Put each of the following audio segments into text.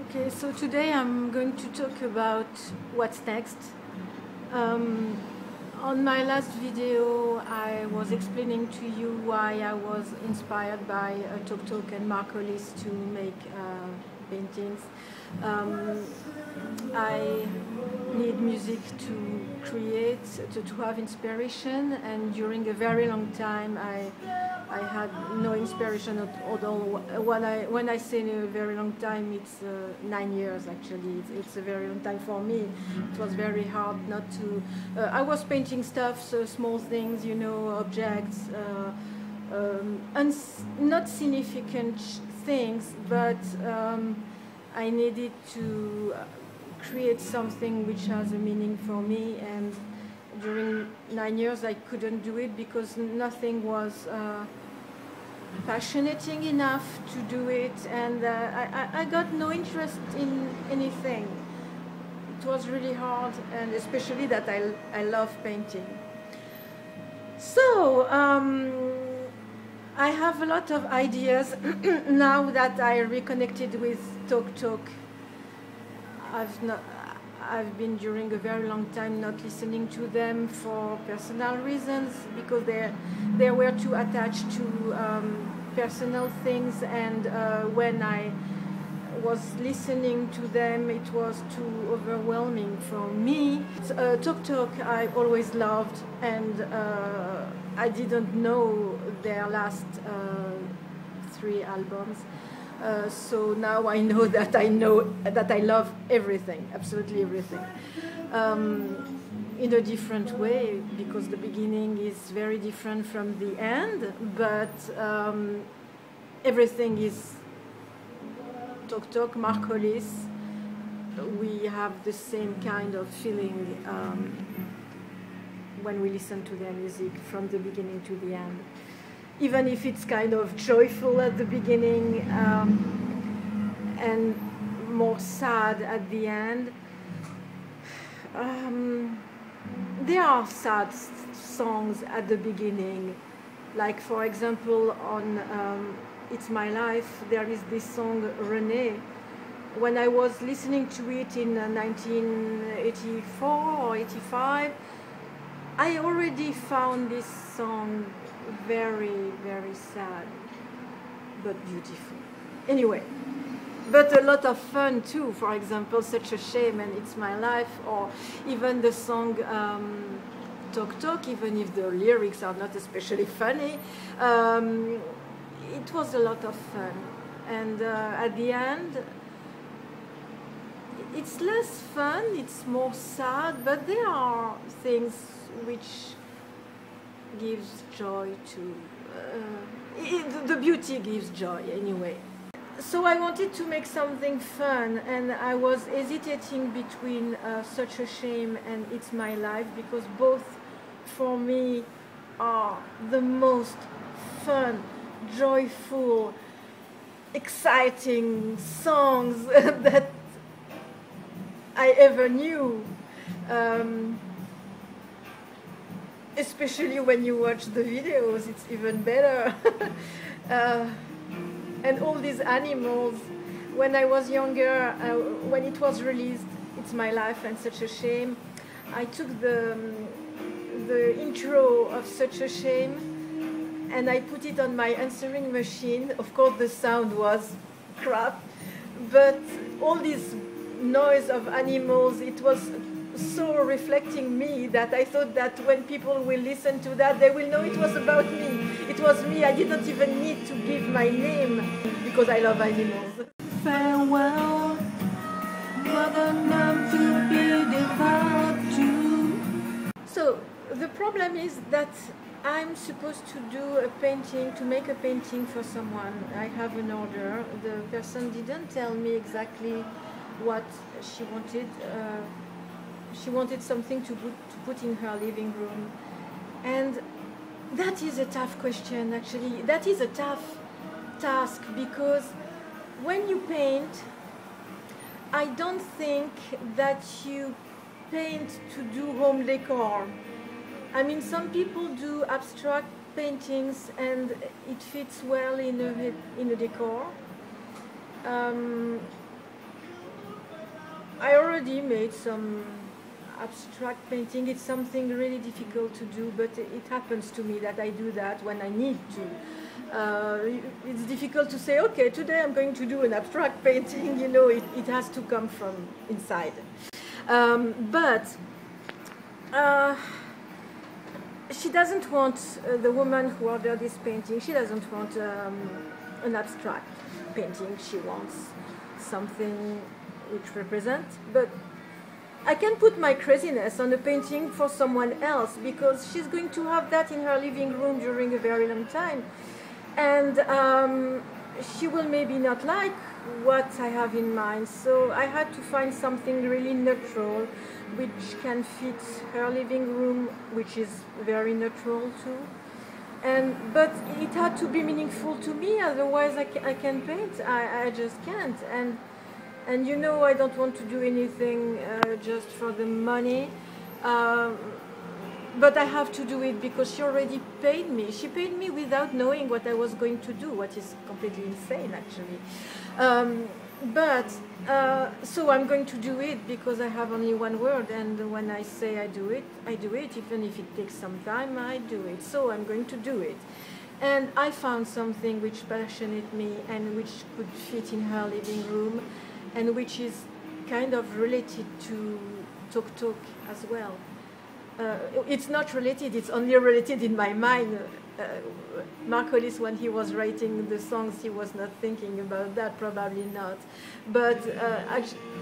Okay, so today I'm going to talk about what's next. On my last video, I was explaining to you why I was inspired by Tok Tok and Hollis to make paintings. I need music to create, to have inspiration, and during a very long time I had no inspiration at all. When I say a very long time, it's 9 years actually. It's a very long time for me. It was very hard not to. I was painting stuff, so small things, you know, objects, not significant things, but I needed to create something which has a meaning for me, and during 9 years I couldn't do it because nothing was passionate enough to do it, and I got no interest in anything. It was really hard, and especially that I love painting. So I have a lot of ideas now that I reconnected with Tok Tok. I've been during a very long time not listening to them for personal reasons, because they were too attached to personal things, and when I was listening to them it was too overwhelming for me. Tok Tok I always loved, and I didn't know their last 3 albums. So now I know that I love everything, absolutely everything, in a different way, because the beginning is very different from the end, but everything is Tok Tok, Hollis. We have the same kind of feeling when we listen to their music from the beginning to the end. Even if it's kind of joyful at the beginning and more sad at the end. There are sad songs at the beginning, like for example on It's My Life, there is this song Renee. When I was listening to it in 1984 or 85, I already found this song very, very sad, but beautiful. Anyway, but a lot of fun too. For example, Such a Shame and It's My Life, or even the song Tok Tok, even if the lyrics are not especially funny, it was a lot of fun. And at the end, it's less fun, it's more sad, but there are things which gives joy to the beauty gives joy anyway. So I wanted to make something fun, and I was hesitating between Such a Shame and It's My Life, because both for me are the most fun, joyful, exciting songs that I ever knew. Especially when you watch the videos, it's even better. And all these animals, when I was younger, when it was released, It's My Life and Such a Shame, I took the intro of Such a Shame and I put it on my answering machine. Of course the sound was crap, but all this noise of animals, it was so reflecting me that I thought that when people will listen to that, they will know it was about me. It was me. I didn't even need to give my name because I love animals. Farewell, mother, none to be devoured too. So the problem is that I'm supposed to do a painting, to make a painting for someone. I have an order. The person didn't tell me exactly what she wanted. She wanted something to put in her living room, and that is a tough question actually. That is a tough task, because when you paint, I don't think that you paint to do home decor. I mean, some people do abstract paintings and it fits well in a decor. already made some abstract painting. It's something really difficult to do, but it happens to me that I do that when I need to. It's difficult to say, okay, today I'm going to do an abstract painting. You know, it has to come from inside. But she doesn't want, the woman who ordered this painting, she doesn't want an abstract painting. She wants something which represents, but I can put my craziness on a painting for someone else, because she's going to have that in her living room during a very long time, and she will maybe not like what I have in mind. So I had to find something really neutral which can fit her living room, which is very neutral too. But it had to be meaningful to me, otherwise I can paint. I just can't. And you know, I don't want to do anything just for the money. But I have to do it because she already paid me. She paid me without knowing what I was going to do, what is completely insane, actually. So I'm going to do it because I have only one word, and when I say I do it, even if it takes some time, I do it. So I'm going to do it. And I found something which passionate me and which could fit in her living room, and which is kind of related to Tok Tok as well. It's not related, it's only related in my mind. Hollis, when he was writing the songs, he was not thinking about that, probably not. But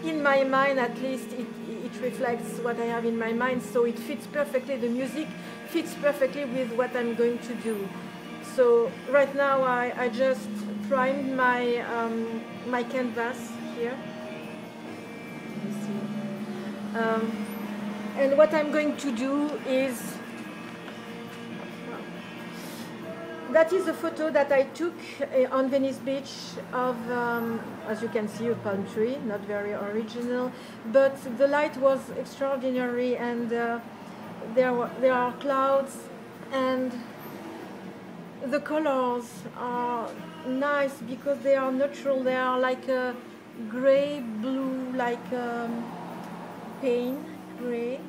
in my mind, at least, it reflects what I have in my mind, so it fits perfectly. The music fits perfectly with what I'm going to do. So right now, I just primed my, my canvas here. Let me see. And what I'm going to do is, that is a photo that I took on Venice Beach of, as you can see, a palm tree, not very original, but the light was extraordinary, and there are clouds, and the colors are nice because they are neutral. They are like a gray, blue, like paint gray,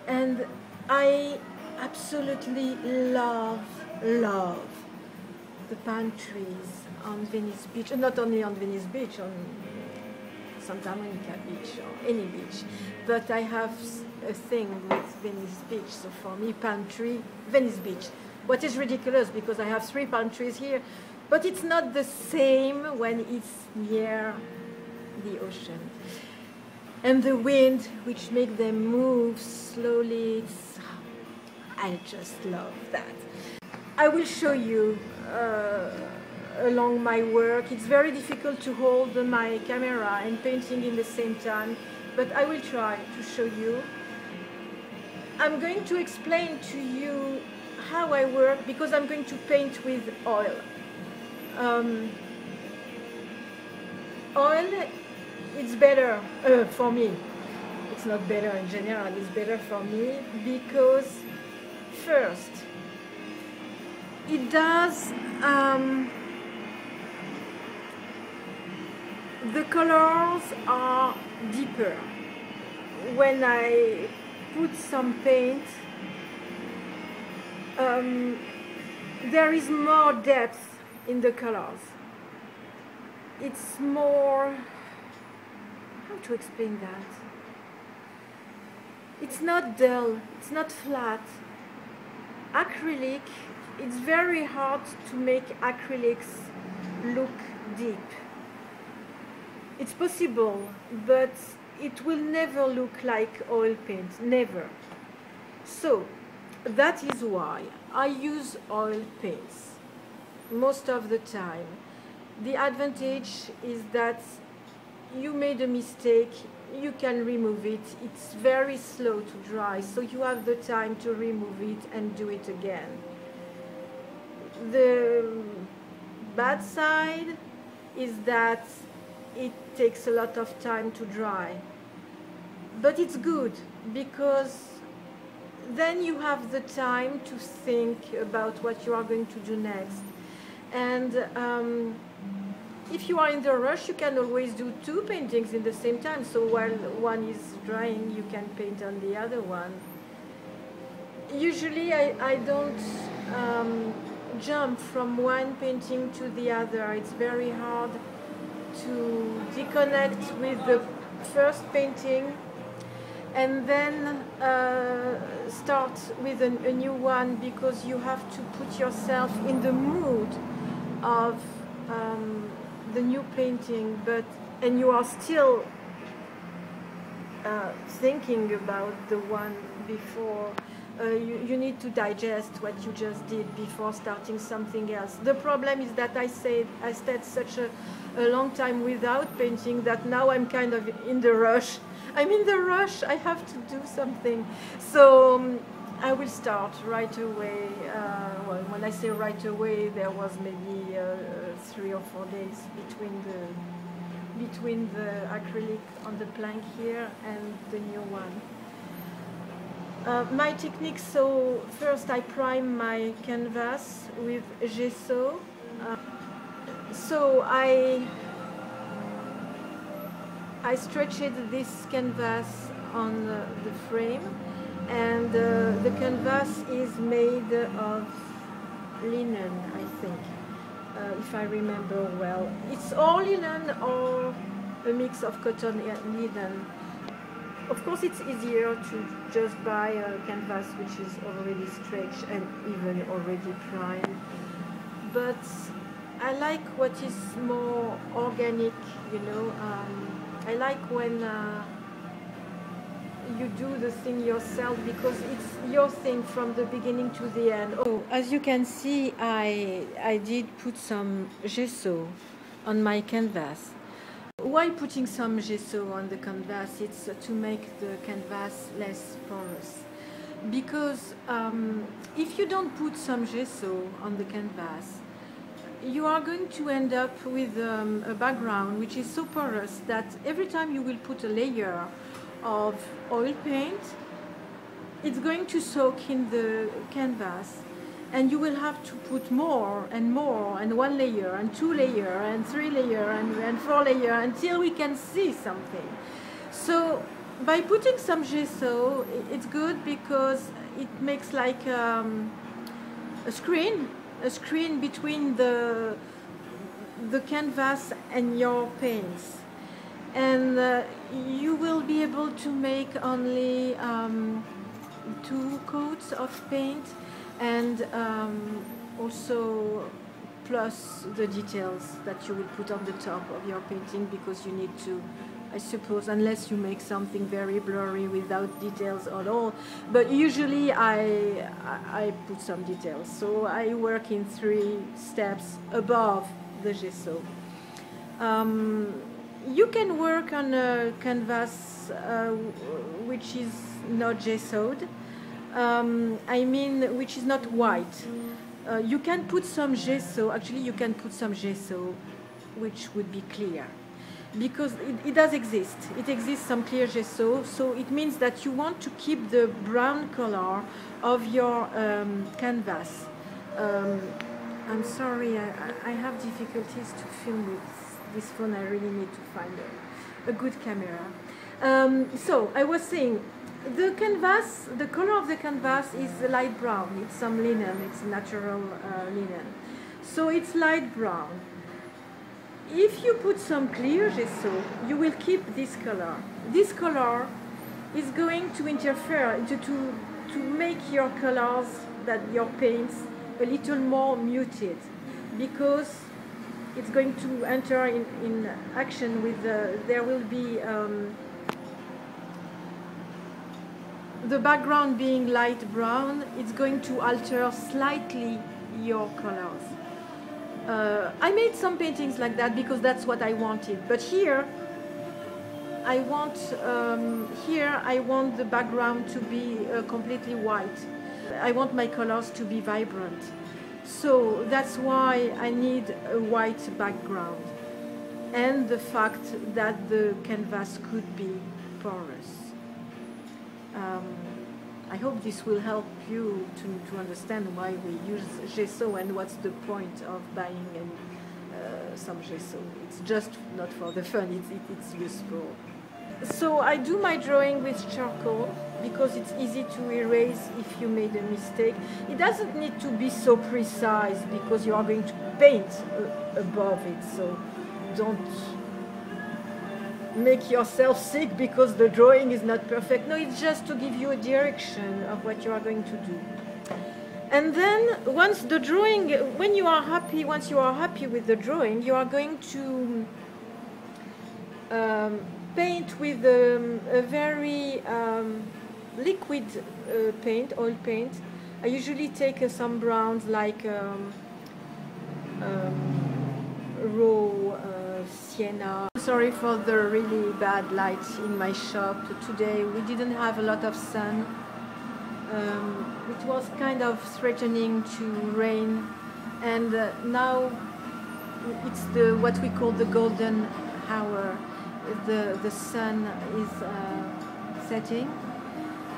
and I absolutely love the palm trees on Venice Beach, and not only on Venice Beach, on Santa Monica Beach or any beach, but I have a thing with Venice Beach. So for me, palm tree, Venice Beach. What is ridiculous, because I have 3 palm trees here, but it's not the same when it's near the ocean. And the wind, which makes them move slowly, I just love that. I will show you along my work. It's very difficult to hold my camera and painting in the same time, but I will try to show you. I'm going to explain to you how I work, because I'm going to paint with oil. Oil, it's better for me. It's not better in general, it's better for me because, first, it does, the colors are deeper. When I put some paint, there is more depth in the colors. It's more, how to explain that? It's not dull, it's not flat. Acrylic, it's very hard to make acrylics look deep. It's possible, but it will never look like oil paint, never. So, that is why I use oil paints most of the time. The advantage is that you made a mistake, you can remove it. It's very slow to dry, so you have the time to remove it and do it again. The bad side is that it takes a lot of time to dry. But it's good, because then you have the time to think about what you are going to do next. And if you are in the rush, you can always do 2 paintings in the same time. So while one is drying, you can paint on the other one. Usually I don't jump from one painting to the other. It's very hard to disconnect with the first painting and then start with a new one, because you have to put yourself in the mood of the new painting, and you are still thinking about the one before. You need to digest what you just did before starting something else. The problem is that I stayed such a long time without painting that now I'm kind of in the rush. I'm in the rush, I have to do something. So I will start right away. Well, when I say right away, there was maybe 3 or 4 days between the acrylic on the plank here and the new one. My technique, so first I prime my canvas with gesso. So I stretched this canvas on the frame, and the canvas is made of linen, I think, if I remember well. It's all linen or a mix of cotton and linen. Of course, it's easier to just buy a canvas which is already stretched and even already primed. But I like what is more organic, you know. I like when you do the thing yourself, because it's your thing from the beginning to the end. Oh, as you can see, I did put some gesso on my canvas. Why putting some gesso on the canvas? It's to make the canvas less porous. Because if you don't put some gesso on the canvas, you are going to end up with a background which is so porous that every time you will put a layer of oil paint, it's going to soak in the canvas, and you will have to put more and more, and 1 layer and 2 layer and 3 layer and 4 layer until we can see something. So by putting some gesso, it's good because it makes like a screen between the canvas and your paints, and you will be able to make only 2 coats of paint, and also plus the details that you will put on the top of your painting, because you need to, I suppose, unless you make something very blurry without details at all. But usually I put some details. So I work in 3 steps above the gesso. You can work on a canvas which is not gessoed. I mean, which is not white. You can put some gesso, actually you can put some gesso which would be clear, because it does exist. It exists, some clear gesso, so it means that you want to keep the brown color of your canvas. I'm sorry, I have difficulties to film with this phone. I really need to find a good camera. So I was saying, the canvas, the color of the canvas is light brown. It's some linen, it's natural linen. So it's light brown. If you put some clear gesso, you will keep this color. This color is going to interfere, to make your colors, that your paints, a little more muted, because it's going to enter in action with there will be the background being light brown. It's going to alter slightly your colors. I made some paintings like that because that's what I wanted. But here, I want the background to be completely white. I want my colors to be vibrant. So that's why I need a white background, and the fact that the canvas could be porous. I hope this will help you to understand why we use gesso and what's the point of buying some gesso. It's just not for the fun, it's useful. So I do my drawing with charcoal because it's easy to erase if you made a mistake. It doesn't need to be so precise because you are going to paint above it, so don't make yourself sick because the drawing is not perfect. No, it's just to give you a direction of what you are going to do. And then once the drawing, once you are happy with the drawing, you are going to paint with a very liquid paint, oil paint. I usually take some browns like raw sienna. Sorry for the really bad light in my shop today. We didn't have a lot of sun. It was kind of threatening to rain, and now it's what we call the golden hour. The sun is setting,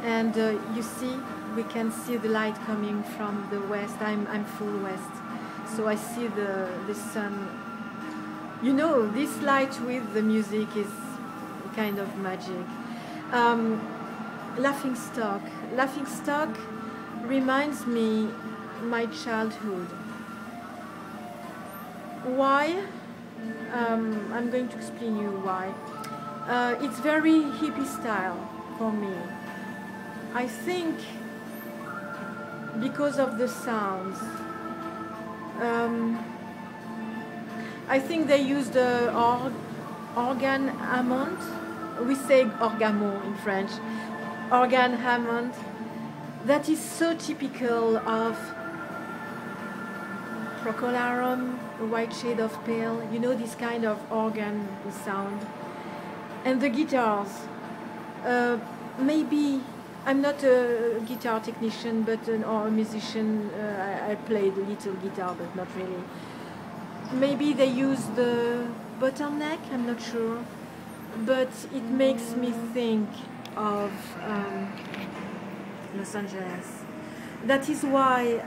and you see, we can see the light coming from the west. I'm full west, so I see the sun. You know, this light with the music is kind of magic. Laughing stock reminds me my childhood. Why? I'm going to explain you why. It's very hippie style for me. I think because of the sounds. I think they used organ Hammond. We say orgamon in French. Organ Hammond. That is so typical of Procolarum, a white shade of pale. You know, this kind of organ sound. And the guitars. Maybe I'm not a guitar technician, but or a musician. I played a little guitar, but not really. Maybe they use the bottleneck, I'm not sure, but it makes me think of Los Angeles. That is why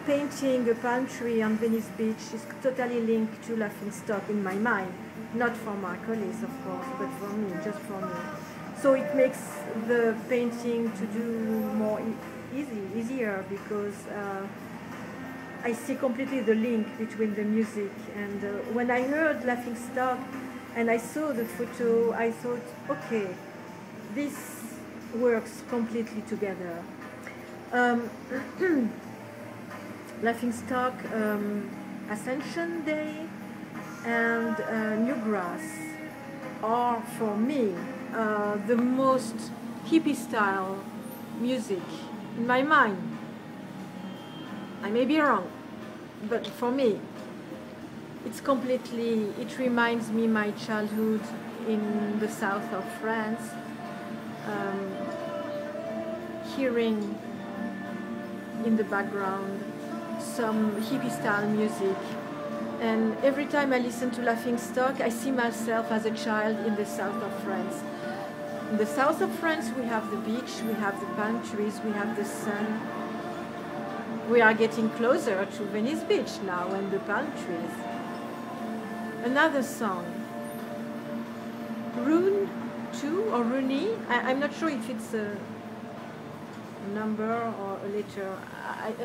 painting a palm tree on Venice Beach is totally linked to laughingstock in my mind. Not for Hollis, of course, but for me, just for me. So it makes the painting to do more easier because I see completely the link between the music. And when I heard laughingstock and I saw the photo, I thought, okay, this works completely together. Laughingstock, Ascension Day, and Newgrass are for me the most hippie style music in my mind. I may be wrong, but for me it reminds me my childhood in the south of France, hearing in the background some hippie style music. And every time I listen to laughingstock, I see myself as a child in the south of France. In the south of France, we have the beach, we have the palm trees, we have the sun. We are getting closer to Venice Beach now and the palm trees. Another song, Rune 2 or Rooney. I'm not sure if it's a number or a letter.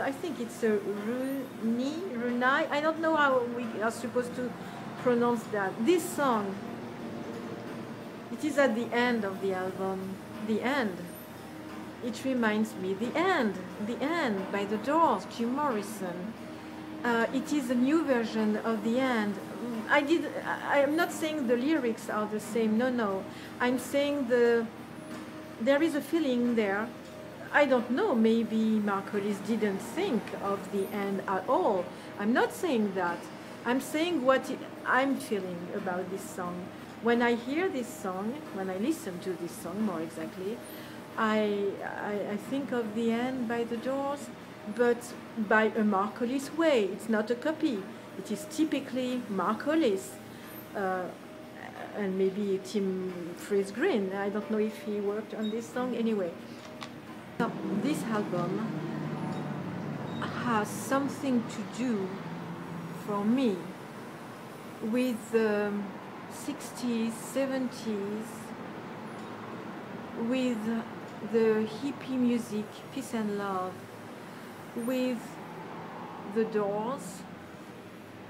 I think it's a Rooney. I don't know how we are supposed to pronounce that. This song, it is at the end of the album. The End. It reminds me, The End by The Doors, Jim Morrison. It is a new version of The End. I am not saying the lyrics are the same, no. I'm saying there is a feeling there. I don't know, maybe Hollis didn't think of the end at all. I'm not saying that. I'm saying what I'm feeling about this song. When I hear this song, when I listen to this song more exactly, I think of The End by The Doors, but by a Hollis way. It's not a copy. It is typically Hollis, and maybe Tim Fries Green. I don't know if he worked on this song anyway. So this album has something to do for me with the 60s, 70s, with the hippie music, peace and love, with the Doors,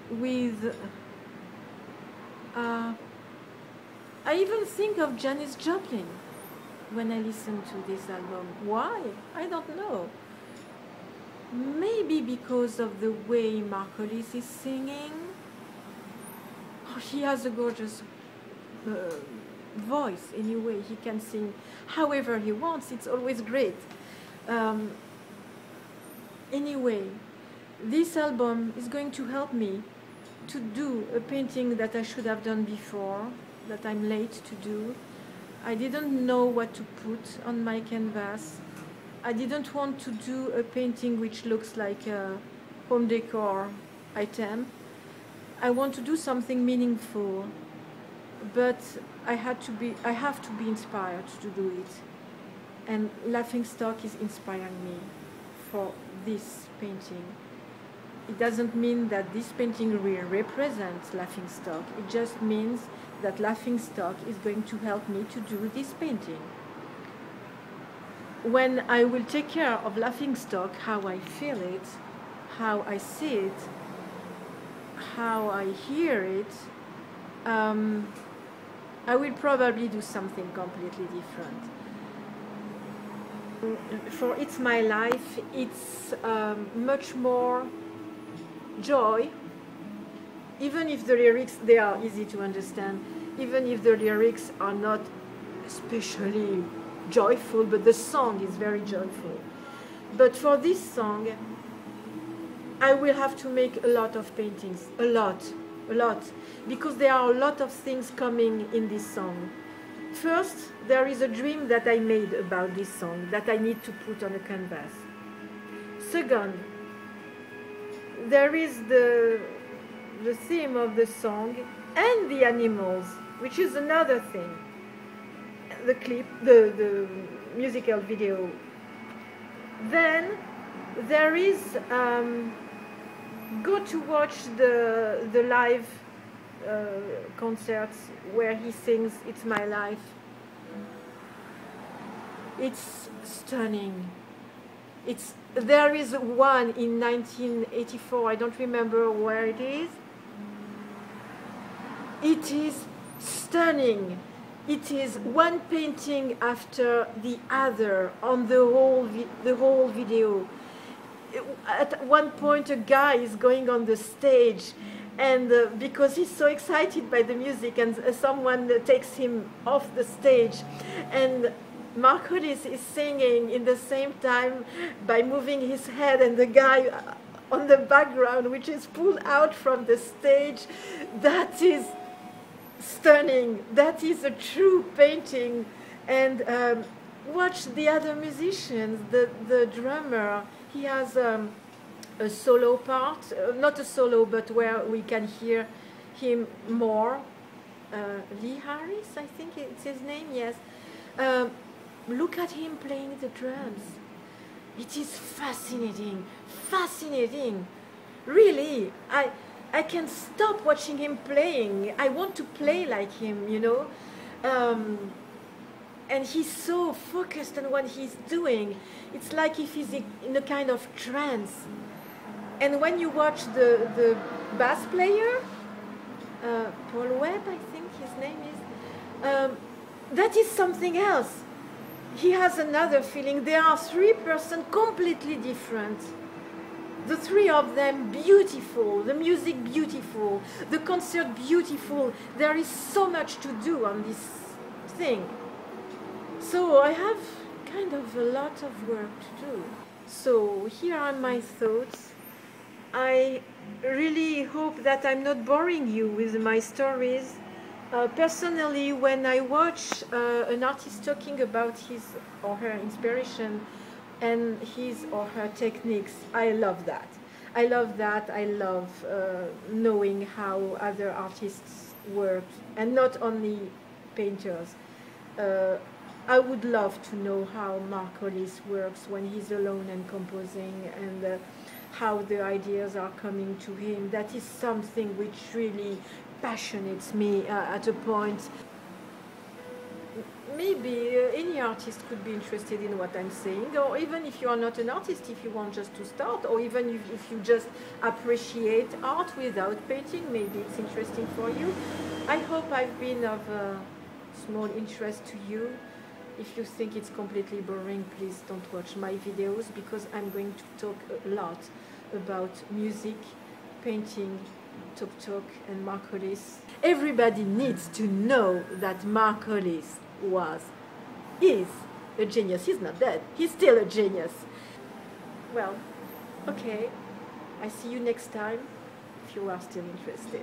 with I even think of Janis Joplin when I listen to this album. Why? I don't know. Maybe because of the way Mark Hollis is singing. Oh, he has a gorgeous voice anyway. He can sing however he wants. It's always great. Anyway, this album is going to help me to do a painting that I should have done before, that I'm late to do. I didn't know what to put on my canvas. I didn't want to do a painting which looks like a home decor item. I want to do something meaningful, but I have to be inspired to do it. And Laughingstock is inspiring me for this painting. It doesn't mean that this painting will represent Laughingstock. It just means that Laughingstock is going to help me to do this painting. When I will take care of Laughingstock, how I feel it, how I see it, how I hear it, I will probably do something completely different. For It's My Life, it's much more joy, even if the lyrics, they are easy to understand, even if the lyrics are not especially joyful, but the song is very joyful. But for this song, I will have to make a lot of paintings, a lot, because there are a lot of things coming in this song. First, there is a dream that I made about this song that I need to put on a canvas. Second, there is the theme of the song and the animals, which is another thing. The clip, the musical video. Then there is go to watch the live concerts where he sings It's My Life. It's stunning. There is one in 1984, I don't remember where it is. It is stunning. It is one painting after the other on the whole video. At one point, a guy is going on the stage, and because he's so excited by the music, and someone takes him off the stage, and Mark Hollis is singing in the same time by moving his head, and the guy on the background, which is pulled out from the stage. That is stunning. That is a true painting. And watch the other musicians. The drummer, he has a solo part, not a solo, but where we can hear him more. Lee Harris, I think it's his name, yes. Look at him playing the drums. It is fascinating, fascinating. Really, I can't stop watching him playing. I want to play like him, you know. And he's so focused on what he's doing. It's like if he's in a kind of trance. And when you watch the bass player, Paul Webb, I think his name is, that is something else. He has another feeling. There are three persons completely different. The three of them beautiful, the music beautiful, the concert beautiful. There is so much to do on this thing. So I have kind of a lot of work to do. So here are my thoughts. I really hope that I'm not boring you with my stories. Personally, when I watch an artist talking about his or her inspiration and his or her techniques, I love that. I love that. I love knowing how other artists work, and not only painters. I would love to know how Mark Hollis works when he's alone and composing, and how the ideas are coming to him. That is something which really passionates me at a point. Maybe any artist could be interested in what I'm saying, or even if you are not an artist, if you want just to start, or even if you just appreciate art without painting, maybe it's interesting for you. I hope I've been of small interest to you. If you think it's completely boring, please don't watch my videos, because I'm going to talk a lot about music, painting, Tok and Mark Hollis. Everybody needs to know that Mark Hollis is a genius. He's not dead. He's still a genius. Well, okay. I see you next time if you are still interested.